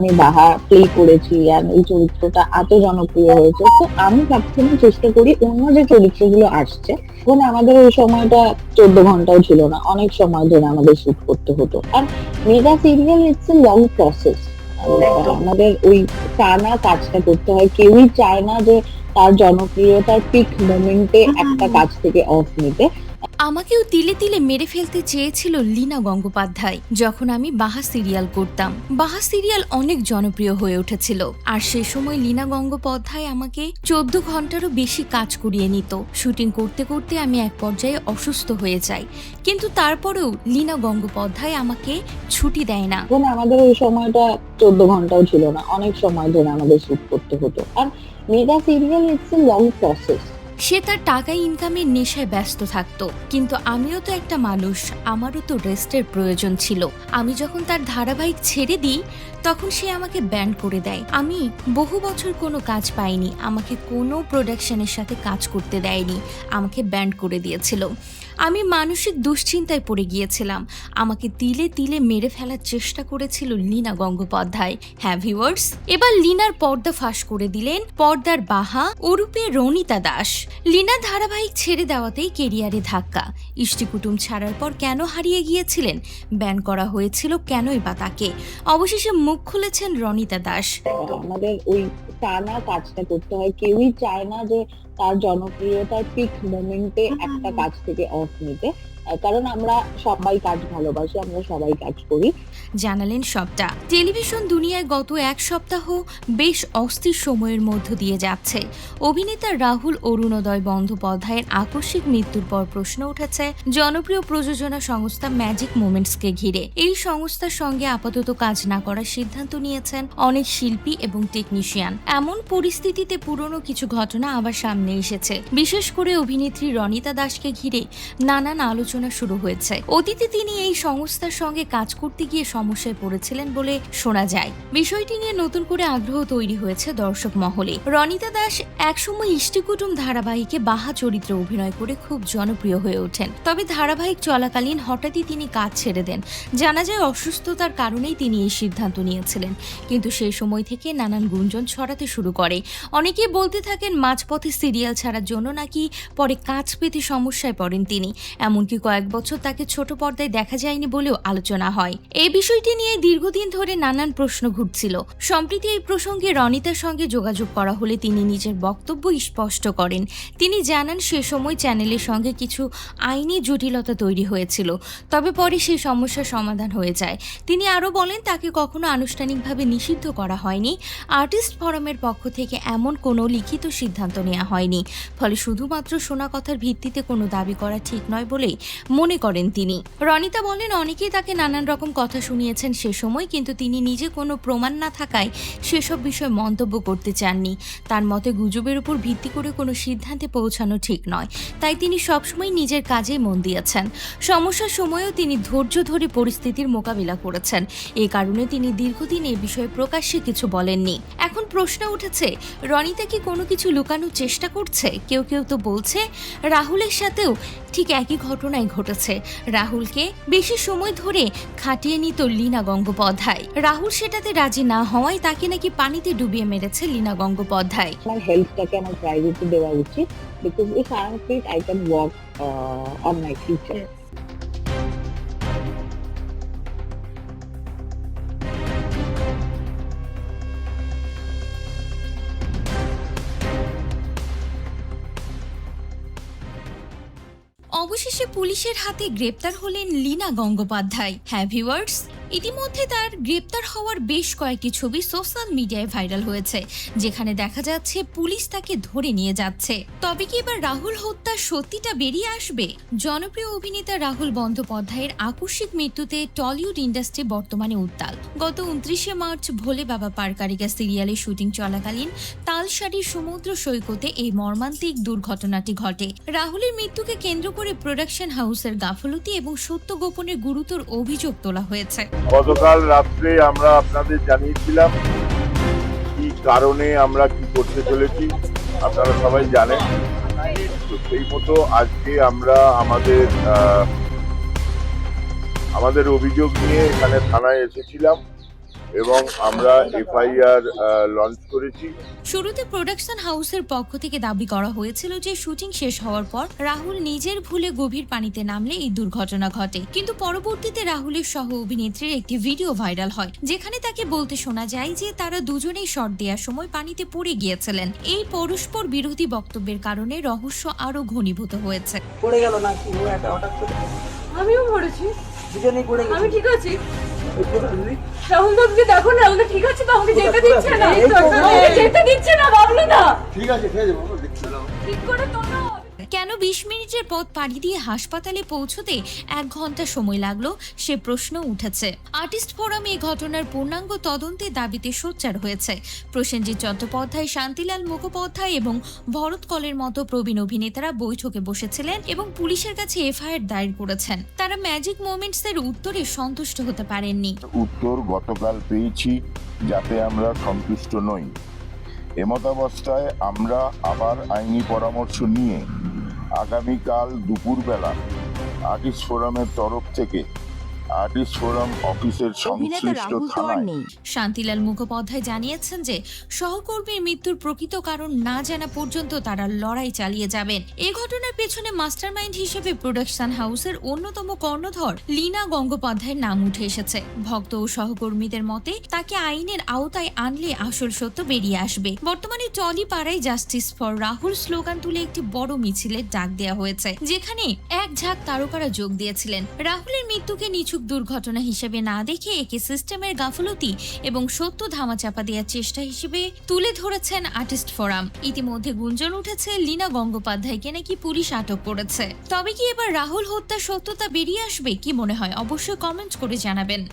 আমি বাহা প্লে করেছি আর এই চরিত্রটা এত জনপ্রিয় হয়েছে, তো আমি সবসময় চেষ্টা করি অন্য যে চরিত্রগুলো আসছে, এখন আমাদের ওই সময়টা 14 ঘন্টাও ছিল না, অনেক সময় ধরে আমাদের শুট করতে হতো। আর mega serial it's a long process. আমাদের ওই টানা কাজটা করতে হয়, কেউই চায় না যে তার জনপ্রিয়তার পিক মোমেন্টে একটা কাজ থেকে অফ নিতে। আমাকেও তিলে তিলে মেরে ফেলতে চেয়েছিল লীনা গঙ্গোপাধ্যায় যখন আমি বাহা সিরিয়াল করতাম। বাহা সিরিয়াল অনেক জনপ্রিয় হয়ে উঠেছিল, আর সে সময় লীনা গঙ্গোপাধ্যায় আমাকে 14 ঘন্টারও বেশি কাজ করিয়ে নিত। শুটিং করতে করতে আমি এক পর্যায়ে অসুস্থ হয়ে যাই, কিন্তু তারপরেও লীনা গঙ্গোপাধ্যায় আমাকে ছুটি দেয় না। এখন আমাদের ওই সময়টা 14 ঘন্টাও ছিল না, অনেক সময় ধরে আমাদের শুট করতে হতো। আর mega serial it's a long process. সে তার টাকা ইনকামের নেশায় ব্যস্ত থাকতো, কিন্তু আমিও তো একটা মানুষ, আমারও তো রেস্টের প্রয়োজন ছিল। আমি যখন তার ধারাবাহিক ছেড়ে দিই তখন সে আমাকে ব্যান করে দেয়। আমি বহু বছর কোনো কাজ পাইনি, আমাকে কোনো প্রোডাকশনের সাথে কাজ করতে দেয়নি, আমাকে ব্যান করে দিয়েছিল। আমি মানসিক দুশ্চিন্তায় পড়ে গিয়েছিলাম। আমাকে তিলে তিলে মেরে ফেলার চেষ্টা করেছিল লীনা গঙ্গোপাধ্যায়। হ্যাঁ ভিউয়ার্স, এবার লীনার পর্দা ফাঁস করে দিলেন পর্দার বাহা ওরূপে রনিতা দাস। লীনা ধারাবাহিক ছেড়ে দেওয়াতেই কেরিয়ারে ধাক্কা। ইষ্টিকুটুম ছাড়ার পর কেন হারিয়ে গিয়েছিলেন, ব্যান করা হয়েছিল কেনই বা তাকে? অবশেষে মুখ খুলেছেন রনিতা দাস। আমাদের ওই টানা কাজটা করতে হয়, কেউই চায় না যে তার জনপ্রিয়তার পিক মোমেন্টে একটা কাজ থেকে অফ নিতে। কারণ আমরা সবাই কাজ ভালোবাসি, আমরা সবাই কাজ করি। জানালেন সবটা। টেলিভিশন দুনিয়ায় গত এক সপ্তাহ বেশ অস্থির সময়ের মধ্য দিয়ে যাচ্ছে। অভিনেতা রাহুল অরুণোদয় বন্দ্যোপাধ্যায়ের আকস্মিক মৃত্যুর পর প্রশ্ন উঠেছে জনপ্রিয় প্রযোজনা সংস্থা ম্যাজিক মোমেন্টসকে ঘিরে। এই সংস্থার সঙ্গে আপাতত কাজ না করার সিদ্ধান্ত নিয়েছেন অনেক শিল্পী এবং টেকনিশিয়ান। এমন পরিস্থিতিতে পুরনো কিছু ঘটনা আবার সামনে এসেছে। বিশেষ করে অভিনেত্রী রনিতা দাসকে ঘিরে নানান আলোচনা শুরু হয়েছে। অতীতে তিনি এই সংস্থার সঙ্গে কাজ করতে গিয়ে সমস্যায় পড়েছিলেন বলে শোনা যায়। বিষয়টি নিয়ে নতুন করে আগ্রহ তৈরি হয়েছে দর্শক মহলে। রনিতা দাস একসময় ইষ্টিকুটুম ধারাবাহিকে বাহা চরিত্রে অভিনয় করে খুব জনপ্রিয় হয়ে ওঠেন। তবে ধারাবাহিক চলাকালীন হঠাৎই তিনি কাজ ছেড়ে দেন। জানা যায় অসুস্থতার কারণেই তিনি এই সিদ্ধান্ত নিয়েছিলেন, কিন্তু সেই সময় থেকে নানান গুঞ্জন ছড়াতে শুরু করে। অনেকে বলতে থাকেন মাঝপথে সিরিয়াল ছাড়ার জন্য নাকি পরে কাজ পেতে সমস্যায় পড়েন তিনি। এমনকি কয়েক বছর তাকে ছোট পর্দায় দেখা যায়নি বলেও আলোচনা হয়। এই বিষয়টি নিয়ে দীর্ঘদিন ধরে নানান প্রশ্ন ঘুরছিল। সম্প্রতি এই প্রসঙ্গে রনিতার সঙ্গে যোগাযোগ করা হলে তিনি নিজের বক্তব্য স্পষ্ট করেন। তিনি জানান সে সময় চ্যানেলের সঙ্গে কিছু আইনি জটিলতা তৈরি হয়েছিল, তবে পরে সেই সমস্যার সমাধান হয়ে যায়। তিনি আরও বলেন তাকে কখনো আনুষ্ঠানিকভাবে নিষিদ্ধ করা হয়নি। আর্টিস্ট ফোরামের পক্ষ থেকে এমন কোনো লিখিত সিদ্ধান্ত নেওয়া হয়নি, ফলে শুধুমাত্র শোনা কথার ভিত্তিতে কোনো দাবি করা ঠিক নয় বলেই মনে করেন তিনি। রনিতা বলেন অনেকেই তাকে নানান রকম কথা শুনিয়েছেন সে সময়, কিন্তু তিনি নিজে কোনো প্রমাণ না থাকায় সেসব বিষয়ে মন্তব্য করতে চাননি। তার মতে গুজবের উপর ভিত্তি করে কোনো সিদ্ধান্তে পৌঁছানো ঠিক নয়, তাই তিনি সবসময় নিজের কাজে মন দিয়েছেন। সমস্যার সময়েও তিনি ধৈর্য ধরে পরিস্থিতির মোকাবিলা করেছেন। এই কারণে তিনি দীর্ঘদিন এ বিষয়ে প্রকাশ্যে কিছু বলেননি। এখন প্রশ্ন উঠেছে রনিতা কি কোনো কিছু লুকানোর চেষ্টা করছে? কেউ কেউ তো বলছে রাহুলের সাথেও ঠিক একই ঘটনাই ঘটেছে। রাহুলকে বেশি সময় ধরে খাটিয়ে নিত লীনা গঙ্গোপাধ্যায়। রাহুল সেটাতে রাজি না হওয়ায় তাকে নাকি পানিতে ডুবিয়ে মেরেছে লীনা গঙ্গোপাধ্যায়। আমার হেলথটাকে আমার প্রায়োরিটি দেওয়া উচিত, because if I am fit I can work on my future. অবশেষে পুলিশের হাতে গ্রেপ্তার হলেন লীনা গঙ্গোপাধ্যায়। হ্যাঁ ভিউয়ার্স, ইতিমধ্যে তার গ্রেপ্তার হওয়ার বেশ কয়েকটি ছবি সোশ্যাল মিডিয়ায় ভাইরাল হয়েছে, যেখানে দেখা যাচ্ছে পুলিশ তাকে ধরে নিয়ে যাচ্ছে। তবে কি এবার রাহুল হত্যার সত্যিটা বেরিয়ে আসবে? জনপ্রিয় অভিনেতা রাহুল বন্দ্যোপাধ্যায়ের আকস্মিক মৃত্যুতে টলিউড ইন্ডাস্ট্রি বর্তমানে উত্তাল। গত 29শে মার্চ ভোলে বাবা পারকারিকা সিরিয়ালের শুটিং চলাকালীন তালসারির সমুদ্র সৈকতে এই মর্মান্তিক দুর্ঘটনাটি ঘটে। রাহুলের মৃত্যুকে কেন্দ্র করে প্রোডাকশন হাউসের গাফলতি এবং সত্য গোপনের গুরুতর অভিযোগ তোলা হয়েছে। গতকাল রাত্রে আমরা আপনাদের জানিয়েছিলাম কি কারণে আমরা কি করতে চলেছি, আপনারা সবাই জানেন। তো সেই মতো আজকে আমরা আমাদের অভিযোগ নিয়ে এখানে থানায় এসেছিলাম এবং আমরা এফআইআর লঞ্চ করেছি। শুরুতে প্রোডাকশন হাউসের পক্ষ থেকে দাবি করা হয়েছিল যে শুটিং শেষ হওয়ার পর রাহুল নিজের ভুলে গভীর পানিতে নামলে এই দুর্ঘটনা ঘটে, কিন্তু পরবর্তীতে রাহুলের সহ অভিনেত্রীর একটি ভিডিও ভাইরাল হয় যেখানে তাকে বলতে শোনা যায় যে তারা দুজনেই শট দেওয়ার সময় পানিতে পড়ে গিয়েছিলেন। এই পরস্পর বিরোধী বক্তব্যের কারণে রহস্য আরো ঘনীভূত হয়েছে। পড়ে গেল না কি ও একটা হঠাৎ করে আমিও পড়েছি, দুজনেই পড়ে গেল। আমি ঠিক আছি। রাহুল দাদুকে দেখো না, রাহুল ঠিক আছে তো, আমাকে যেতে দিচ্ছে না, আমাকে যেতে দিচ্ছে না বাবলু না। ঠিক আছে ঠিক আছে বাবা, দেখছি না। ঠিক করে তোলো। কেন 20 মিনিটের পথ পাড়ি দিয়ে হাসপাতালে পৌঁছতে 1 ঘন্টা সময় লাগলো সে প্রশ্ন উঠেছে। আর্টিস্ট ফোরাম এই ঘটনার পূর্ণাঙ্গ তদন্তের দাবিতে সোচ্চার হয়েছে। প্রসেনজিৎ চট্টোপাধ্যায়, শান্তিলাল মুখোপাধ্যায় এবং ভরত কলের মতো প্রবীণ অভিনেতারা বৈঠকে বসেছিলেন এবং পুলিশের কাছে এফআইআর দায়ের করেছেন। তারা ম্যাজিক মোমেন্টস এর উত্তরে সন্তুষ্ট হতে পারেননি। উত্তর গতকাল পেয়েছি, যাতে আমরা সন্তুষ্ট নই। এমতাবস্থায় আমরা আবার আইনি পরামর্শ নিয়ে আগামীকাল দুপুরবেলা আর্টিস্ট ফোরামের তরফ থেকে আর্টিস্ট ফোরাম অফিসের সংশ্লিষ্ট থানায় শান্তিলাল মুখোপাধ্যায় জানিয়েছেন যে সহকর্মীর মৃত্যুর প্রকৃত কারণ না জানা পর্যন্ত তারা লড়াই চালিয়ে যাবেন। এই ঘটনার পেছনে মাস্টারমাইন্ড হিসেবে প্রোডাকশন হাউসের অন্যতম কর্ণধর লীনা গঙ্গোপাধ্যায়ের নাম উঠে এসেছে। ভক্ত ও সহকর্মীদের মতে তাকে আইনের আওতায় আনলে আসল সত্য বেরিয়ে আসবে। বর্তমানে টলিপাড়ায় জাস্টিস ফর রাহুল স্লোগান তুলে একটি বড় মিছিলের ডাক দেওয়া হয়েছে, যেখানে এক ঝাঁক তারকারা যোগ দিয়েছিলেন। রাহুলের মৃত্যুকে নিছক দুর্ঘটনা হিসেবে না দেখে একে সিস্টেমের গাফলতি এবং সত্য ধামাচাপা দেওয়ার চেষ্টা হিসেবে তুলে ধরেছেন আর্টিস্ট ফোরাম। ইতিমধ্যে গুঞ্জন উঠেছে লীনা গঙ্গোপাধ্যায়কে নাকি পুলিশ আটক করেছে। তবে কি এবার রাহুল হত্যার সত্যতা বেরিয়ে আসবে? কি মনে হয় অবশ্যই কমেন্ট করে জানাবেন।